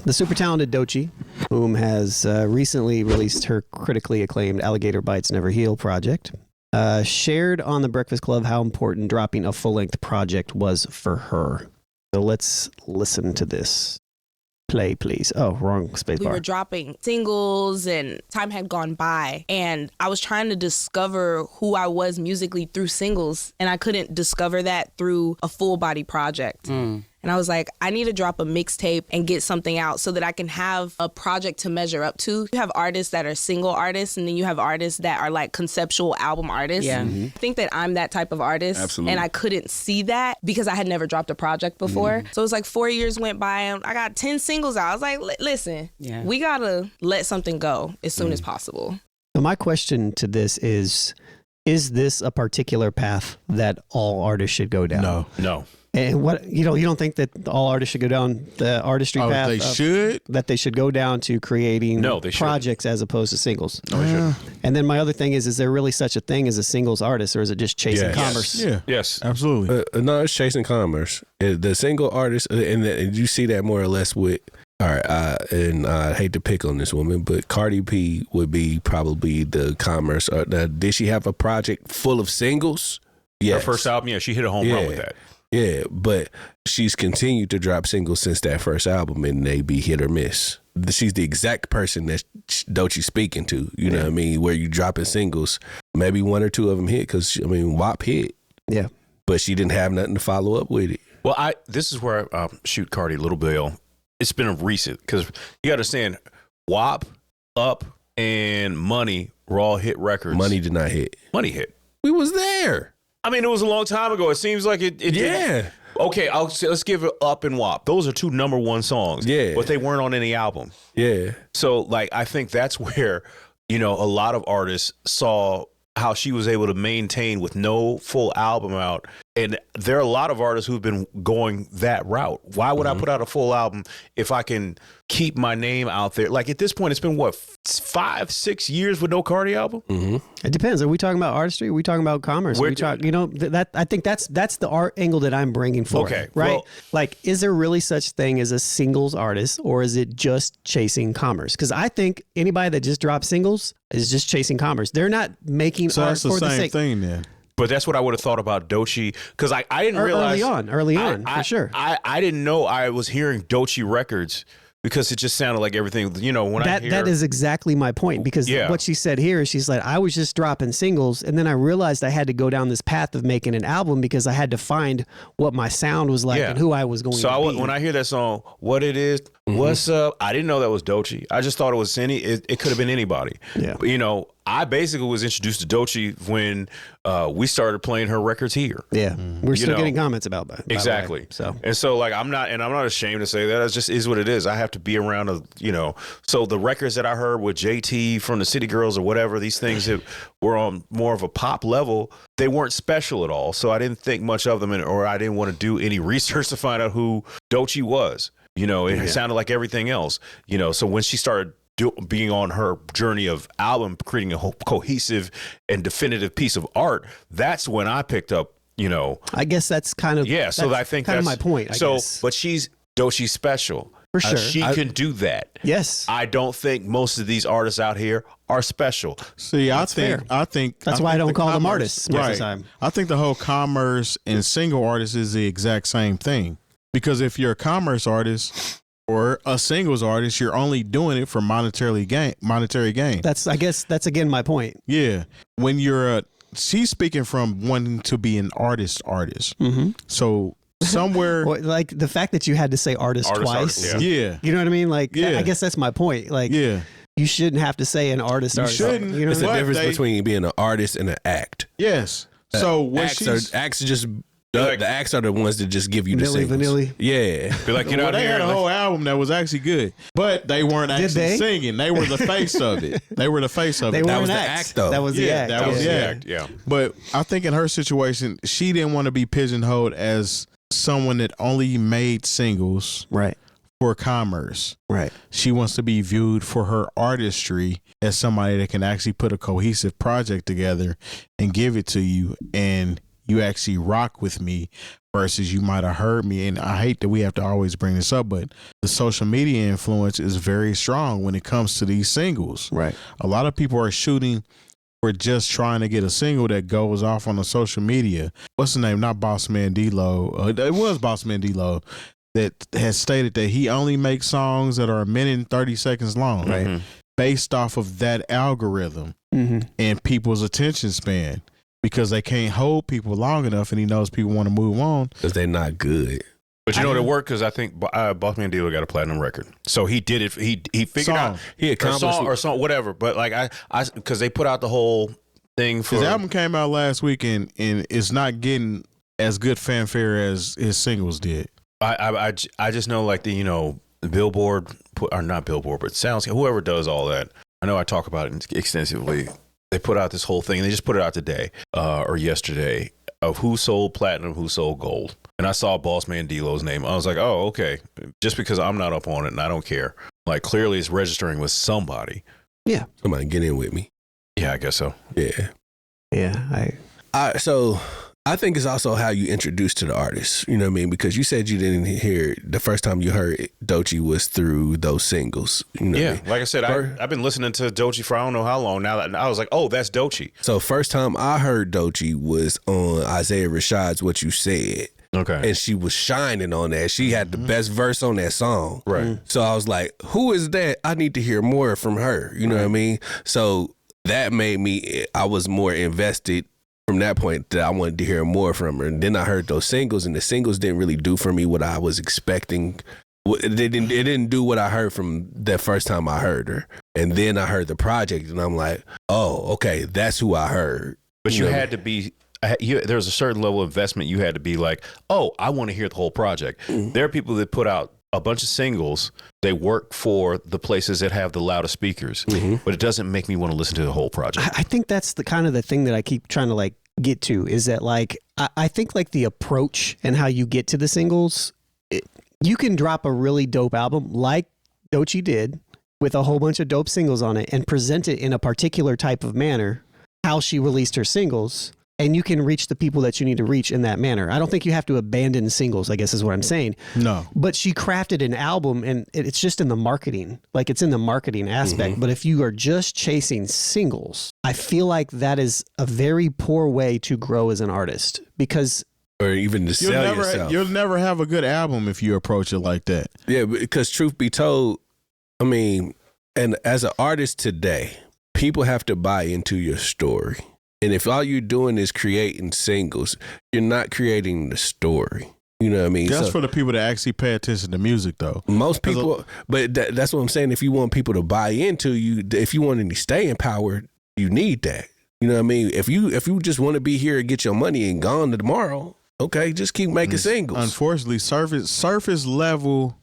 The super talented Doechii, whom has recently released her critically acclaimed Alligator Bites Never Heal project, shared on The Breakfast Club how important dropping a full-length project was for her. So let's listen to this. Play, please. Oh, wrong spacebar. We were dropping singles and time had gone by, and I was trying to discover who I was musically through singles, and I couldn't discover that through a full body project. And I was like, I need to drop a mixtape and get something out so that I can have a project to measure up to. You have artists that are single artists, and then you have artists that are like conceptual album artists. Yeah. I think that I'm that type of artist. Absolutely. And I couldn't see that because I had never dropped a project before. So it was like 4 years went by and I got 10 singles out. I was like, listen, we gotta let something go as soon as possible. So my question to this is this a particular path that all artists should go down? No. And what you don't think that all artists should go down the artistry path? That they should go down to creating projects as opposed to singles. No, they shouldn't. And then my other thing is there really such a thing as a singles artist, or is it just chasing commerce? Yeah. Yes. Absolutely. No, it's chasing commerce. The single artist, and you see that more or less with. All right, and I hate to pick on this woman, but Cardi B would be probably the commerce. Did she have a project full of singles? Her first album, she hit a home run with that. Yeah, but she's continued to drop singles since that first album, and they be hit or miss. She's the exact person that Doechii's speaking to. You know what I mean? Where you dropping singles, maybe one or two of them hit because WAP hit. Yeah, but she didn't have nothing to follow up with it. Well, this is where I shoot Cardi a little bit. It's been a recent because you understand WAP, Up, and Money were all hit records. Money did not hit. Money hit. We was there. I mean, it was a long time ago. It seems like it didn't. Okay, let's give it Up and WAP. Those are two #1 songs. Yeah. But they weren't on any album. Yeah. So, I think that's where, a lot of artists saw how she was able to maintain with no full album out. And there are a lot of artists who've been going that route. Why would I put out a full album if I can keep my name out there? Like at this point, it's been what, 5-6 years with no Cardi album? It depends. Are we talking about artistry? Are we talking about commerce? I think that's the art angle that I'm bringing forward. Okay, right? Well, is there really such thing as a singles artist, or is it just chasing commerce? Because I think anybody that just drops singles is just chasing commerce. They're not making art for the sake. Thing then. But that's what I would have thought about Doechii, because I didn't realize early on, for sure. I didn't know I was hearing Doechii records because it just sounded like everything. When that is exactly my point, because what she said here is she's like, I was just dropping singles, and then I realized I had to go down this path of making an album because I had to find what my sound was like and who I was going to be. So when I hear that song, What It Is, What's Up, I didn't know that was Doechii. I just thought it was it could have been anybody. Yeah. But, I basically was introduced to Doechii when we started playing her records here. Yeah, we're still getting comments about that. Exactly. So I'm not ashamed to say that. It just is what it is. I have to be around So the records that I heard with JT from the City Girls or whatever, these things that were on more of a pop level, they weren't special at all. So I didn't think much of them, or I didn't want to do any research to find out who Doechii was. It sounded like everything else. So when she started being on her journey of album, creating a cohesive and definitive piece of art, that's when I picked up, I guess that's kind of, so I think that's my point. I guess. But Doechii's special. For sure. She can do that. Yes. I don't think most of these artists out here are special. See, I think that's why I don't call them artists most of the time. I think the whole commerce and single artist is the exact same thing. Because if you're a commerce artist or a singles artist, you're only doing it for monetary gain. I guess that's again my point. Yeah. When she's speaking from wanting to be an artist. So somewhere like the fact that you had to say artist twice. Yeah. You know what I mean? I guess that's my point. You shouldn't have to say an artist. Shouldn't. It's the difference between being an artist and an act. Yes. So when acts just the acts are the ones that just give you the singles. Yeah. Be like, they had a whole album that was actually good, but they weren't actually singing. They were the face of it. That was the act, though. That was the act. That was the act. Yeah. But I think in her situation, she didn't want to be pigeonholed as someone that only made singles. Right. For commerce. Right. She wants to be viewed for her artistry as somebody that can actually put a cohesive project together and give it to you, and you actually rock with me versus you might have heard me. And I hate that we have to always bring this up, but the social media influence is very strong when it comes to these singles. Right. A lot of people are shooting for just trying to get a single that goes off on the social media. What's the name? Not Boss Man D-Lo. It was Boss Man D-Lo that has stated that he only makes songs that are 1 minute and 30 seconds long, right? Based off of that algorithm and people's attention span, because they can't hold people long enough, and he knows people want to move on because they're not good. But you know it worked because I think Boss Man D-Lo got a platinum record, so he did it. He figured out he accomplished or song, whatever. But like I because they put out the whole thing for his album came out last week, and it's not getting as good fanfare as his singles did. I just know like the Billboard or not Billboard, but Sounds, whoever does all that. I know I talk about it extensively. They put out this whole thing, and they just put it out today or yesterday of who sold platinum, who sold gold. And I saw Boss Man D-Lo's name. I was like, oh, okay. Just because I'm not up on it and I don't care. Like, clearly it's registering with somebody. Yeah. Somebody get in with me. Yeah, I guess so. Yeah. Yeah. So I think it's also how you introduce to the artist. You know what I mean? Because you said you didn't hear the first time you heard Doechii was through those singles. You know yeah, what I mean? like I said, I've been listening to Doechii for I don't know how long now. That I was like, oh, that's Doechii. So first time I heard Doechii was on Isaiah Rashad's "What You Said." Okay, and she was shining on that. She had the best verse on that song. Right. So I was like, who is that? I need to hear more from her. You know what I mean? So that made me. I was more invested. From that point, that I wanted to hear more from her. And then I heard those singles, and the singles didn't really do for me what I was expecting. It didn't do what I heard from that first time I heard her. And then I heard the project, and I'm like, oh, okay, that's who I heard. But you had to be, there's a certain level of investment you had to be like, oh, I want to hear the whole project. There are people that put out a bunch of singles. They work for the places that have the loudest speakers, but it doesn't make me want to listen to the whole project. I think that's the kind of the thing that I keep trying to like get to is that like I think like the approach and how you get to the singles, you can drop a really dope album like Doechii did with a whole bunch of dope singles on it and present it in a particular type of manner, how she released her singles. And you can reach the people that you need to reach in that manner. I don't think you have to abandon singles, I guess is what I'm saying. No. But she crafted an album, and it's just in the marketing. Like, it's in the marketing aspect. But if you are just chasing singles, I feel like that is a very poor way to grow as an artist. Because... Or even to sell yourself. You'll never have a good album if you approach it like that. Yeah, because truth be told, I mean, and as an artist today, people have to buy into your story. And if all you're doing is creating singles, you're not creating the story. You know what I mean? That's for the people that actually pay attention to music, though. Most people, but that's what I'm saying. If you want people to buy into you, if you want any staying power, you need that. You know what I mean? If you just want to be here and get your money and gone tomorrow, okay, just keep making singles. Unfortunately, surface level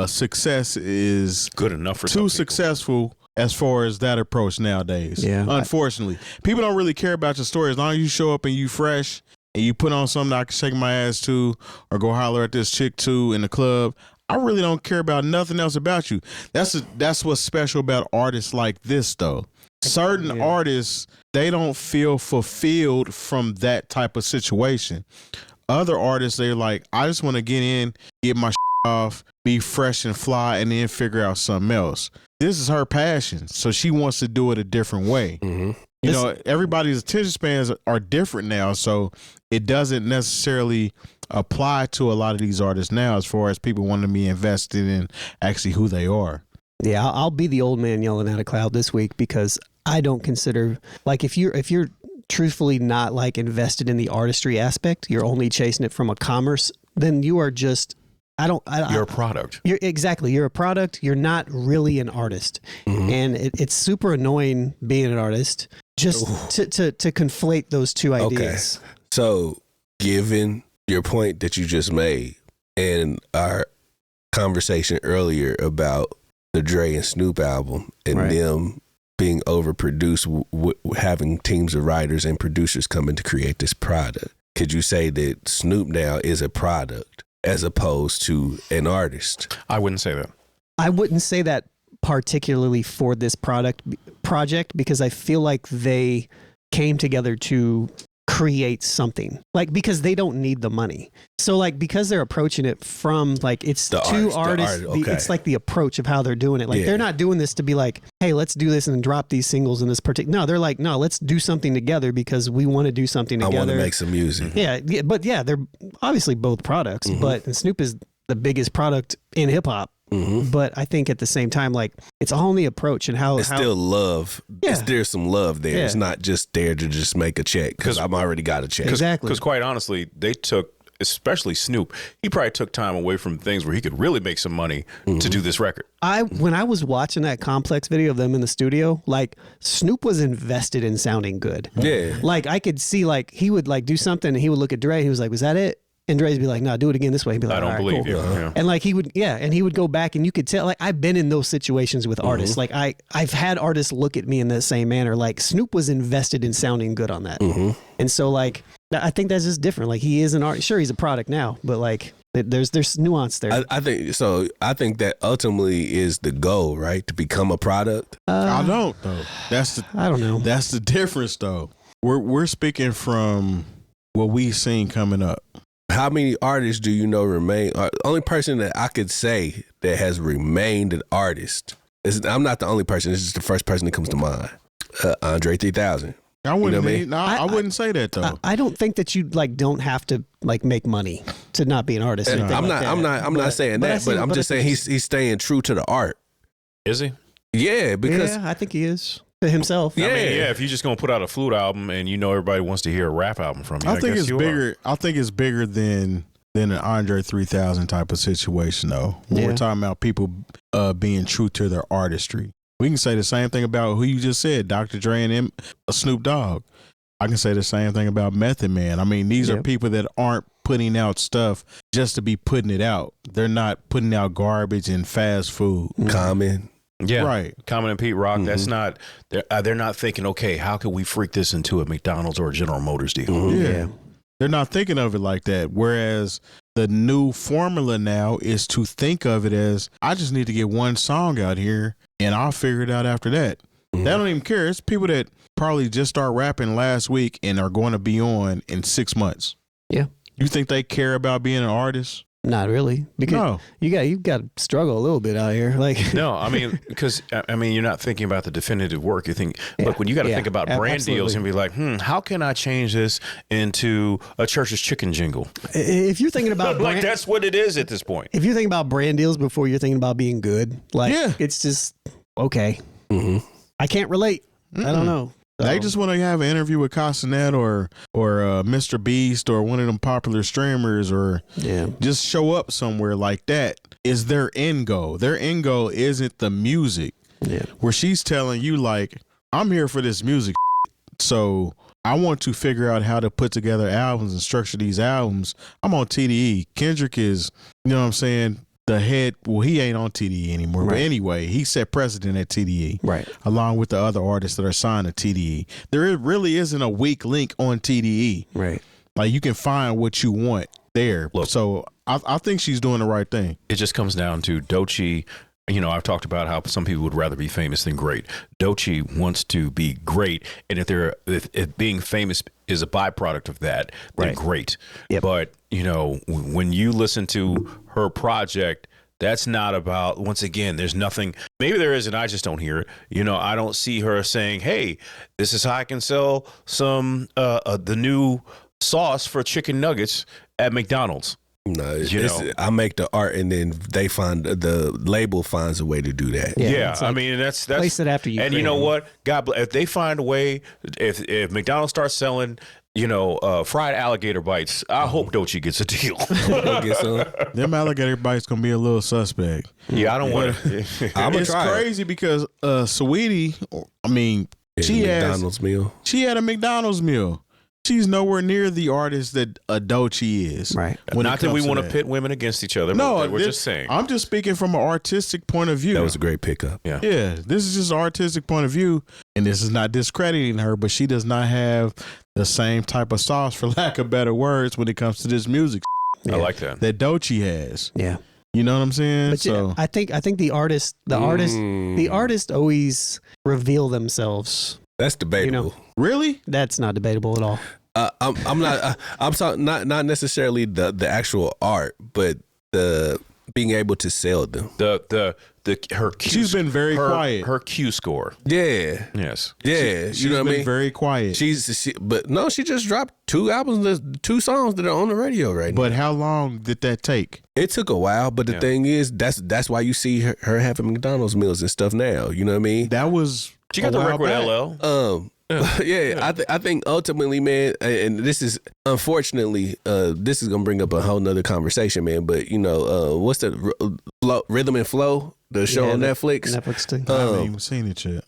success is good enough for too successful. As far as that approach nowadays. Yeah. Unfortunately. People don't really care about your story. As long as you show up and you fresh and you put on something I can shake my ass to or go holler at this chick to in the club, I really don't care about nothing else about you. That's what's special about artists like this, though. Certain artists, they don't feel fulfilled from that type of situation. Other artists, they're like, I just want to get in, get my off, be fresh and fly, and then figure out something else. This is her passion, so she wants to do it a different way. You know, everybody's attention spans are different now, so it doesn't necessarily apply to a lot of these artists now as far as people wanting to be invested in actually who they are. Yeah, I'll be the old man yelling at a cloud this week because I don't consider, like, if you're truthfully not like invested in the artistry aspect, you're only chasing it from a commerce, then you are just... you're a product. You're a product. You're not really an artist. And it's super annoying being an artist just to conflate those two ideas. Okay. So given your point that you just made and our conversation earlier about the Dre and Snoop album and them being overproduced, having teams of writers and producers coming to create this product, could you say that Snoop now is a product as opposed to an artist? I wouldn't say that. I wouldn't say that particularly for this project because I feel like they came together to create something, like, because they don't need the money. So like, because they're approaching it from like, it's the two artists, it's like the approach of how they're doing it. Like they're not doing this to be like, hey, let's do this and drop these singles in this particular. No, they're like, no, let's do something together because we want to do something together. I want to make some music. Yeah, but they're obviously both products, but Snoop is the biggest product in hip hop. But I think at the same time, like, it's all in the approach and how it's still love. Yeah. There's some love there. Yeah. It's not just there to just make a check because I've already got a check. Exactly. Because quite honestly, they took, especially Snoop, he probably took time away from things where he could really make some money to do this record. When I was watching that Complex video of them in the studio, like, Snoop was invested in sounding good. Yeah. Like, I could see, like, he would like do something and he would look at Dre. He was like, was that it? And Dre's be like, no, do it again this way. He'd be like, I don't believe you. Yeah. And like, he would go back and you could tell, like, I've been in those situations with artists. Like I've had artists look at me in the same manner. Like, Snoop was invested in sounding good on that. And so like, I think that's just different. Like, he is an artist. Sure, he's a product now, but like, there's nuance there. I think so. I think that ultimately is the goal, right? To become a product. I don't though. I don't know. That's the difference though. We're speaking from what we've seen coming up. How many artists do you know remain? Only person that I could say that has remained an artist is, I'm not the only person. This is the first person that comes to mind. Andre 3000. I wouldn't. I wouldn't say that though. I don't think that you like don't have to like make money to not be an artist. I'm not saying that, but I'm just saying he's staying true to the art. Is he? Yeah, because I think he is. Himself. Yeah. I mean, if you're just gonna put out a flute album and you know everybody wants to hear a rap album from you, I think it's bigger. I think it's bigger than an Andre 3000 type of situation though. When we're talking about people being true to their artistry. We can say the same thing about who you just said, Dr. Dre and Snoop Dogg. I can say the same thing about Method Man. I mean, these are people that aren't putting out stuff just to be putting it out. They're not putting out garbage and fast food. Common. Yeah, right. Common and Pete Rock. That's not. They're not thinking, okay, how can we freak this into a McDonald's or a General Motors deal? Yeah, they're not thinking of it like that. Whereas the new formula now is to think of it as, I just need to get one song out here and I'll figure it out after that. They don't even care. It's people that probably just start rapping last week and are going to be on in 6 months. Yeah. You think they care about being an artist? Not really, because you've got to struggle a little bit out here. Like, no, I mean, because you're not thinking about the definitive work. You think, look, when you got to think about brand deals and be like, how can I change this into a Church's Chicken jingle? If you're thinking about like, that's what it is at this point. If you're thinking about brand deals before you're thinking about being good, like, it's just okay. I can't relate. I don't know. So. They just want to have an interview with 𝗂𝗧𝗏 or Mr. Beast or one of them popular streamers or just show up somewhere like that is their end goal. Their end goal isn't the music. Yeah. Where she's telling you, like, I'm here for this music. So I want to figure out how to put together albums and structure these albums. I'm on TDE. Kendrick is, you know what I'm saying, the head. Well, he ain't on TDE anymore. Right. But anyway, he set precedent at TDE. Right. Along with the other artists that are signed to TDE. There really isn't a weak link on TDE. Right. Like, you can find what you want there. Look, so I think she's doing the right thing. It just comes down to Doechii. You know, I've talked about how some people would rather be famous than great. Doechii wants to be great, and if being famous is a byproduct of that, then great. Yep. But, you know, when you listen to her project, that's not about, once again, there's nothing, maybe there is and I just don't hear it. You know, I don't see her saying, hey, this is how I can sell some the new sauce for chicken nuggets at McDonald's. No, I make the art and then they find the label finds a way to do that. Yeah, like, I mean that's place it after you. And you know what? God, if they find a way, if McDonald's starts selling, you know, fried alligator bites, I hope Doechii gets a deal. Get some. Them alligator bites gonna be a little suspect. Yeah, I don't want to. It's crazy because Saweetie, I mean, she had a McDonald's meal. She's nowhere near the artist that Doechii is. Right. Not that we want to pit women against each other. No, we're just saying. I'm just speaking from an artistic point of view. That was a great pickup. Yeah. Yeah. This is just an artistic point of view. And this is not discrediting her, but she does not have the same type of sauce, for lack of better words, when it comes to this music. I like that. That Doechii has. Yeah. You know what I'm saying? But so I think the artist always reveal themselves. That's debatable. You know, really? That's not debatable at all. I'm not. I'm talking not necessarily the actual art, but the being able to sell them. Her Q, she's been very quiet. Her Q score. Yeah. Yes. Yeah. She's you know what I mean? Very quiet. But no, she just dropped 2 albums, 2 songs that are on the radio right now. But how long did that take? It took a while, but the thing is, that's why you see her having McDonald's meals and stuff now. You know what I mean? That was she got the record with LL. Yeah, I think ultimately, man, and this is unfortunately, this is gonna bring up a whole nother conversation, man. But you know, what's the Rhythm and Flow, the show on Netflix? Netflix thing. I haven't even seen it yet.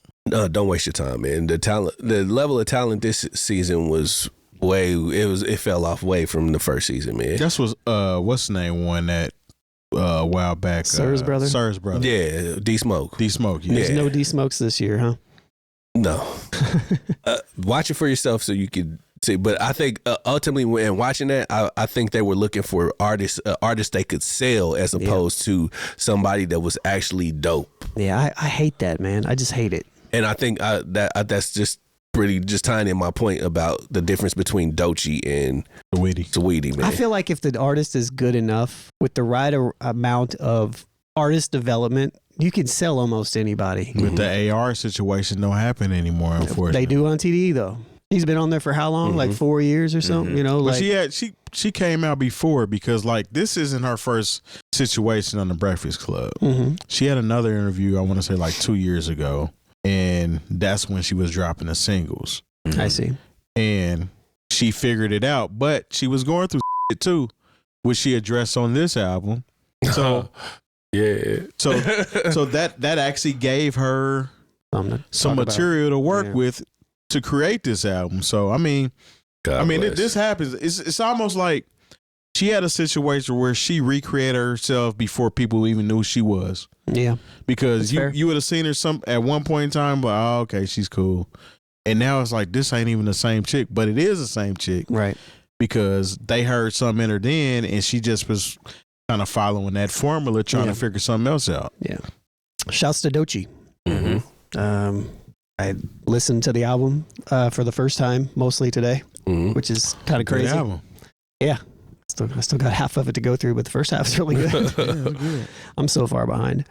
Don't waste your time, man. The level of talent this season was it fell off way from the first season, man. That's what's the name won that a while back? Sir's brother. Sir's brother. Yeah, D-Smoke. D-Smoke. Yeah. There's no D-Smokes this year, huh? No. Watch it for yourself so you can see. But I think ultimately, when watching that, I think they were looking for artists they could sell as opposed to somebody that was actually dope. Yeah, I hate that, man. I just hate it. And I think that's just pretty just tying in my point about the difference between Doechii and Saweetie, man. I feel like if the artist is good enough with the right amount of artist development, you can sell almost anybody. But the AR situation don't happen anymore, unfortunately. They do on TDE though. He's been on there for how long? Like 4 years or something, you know? But like, she came out before because like this isn't her first situation on the Breakfast Club. She had another interview, I want to say like 2 years ago, and that's when she was dropping the singles. I see. And she figured it out, but she was going through it too, which she addressed on this album. So yeah. So that actually gave her some material to work with to create this album. So I mean, this happens. It's almost like she had a situation where she recreated herself before people even knew she was. Yeah. Because you would have seen her at one point in time, but oh, okay, she's cool. And now it's like this ain't even the same chick, but it is the same chick. Right. Because they heard something in her then and she just was kind of following that formula, trying to figure something else out. Yeah. Shouts to Doechii. I listened to the album for the first time, mostly today, which is kind of crazy. Good album. Yeah. I still got half of it to go through, but the first half is really good. Good. I'm so far behind.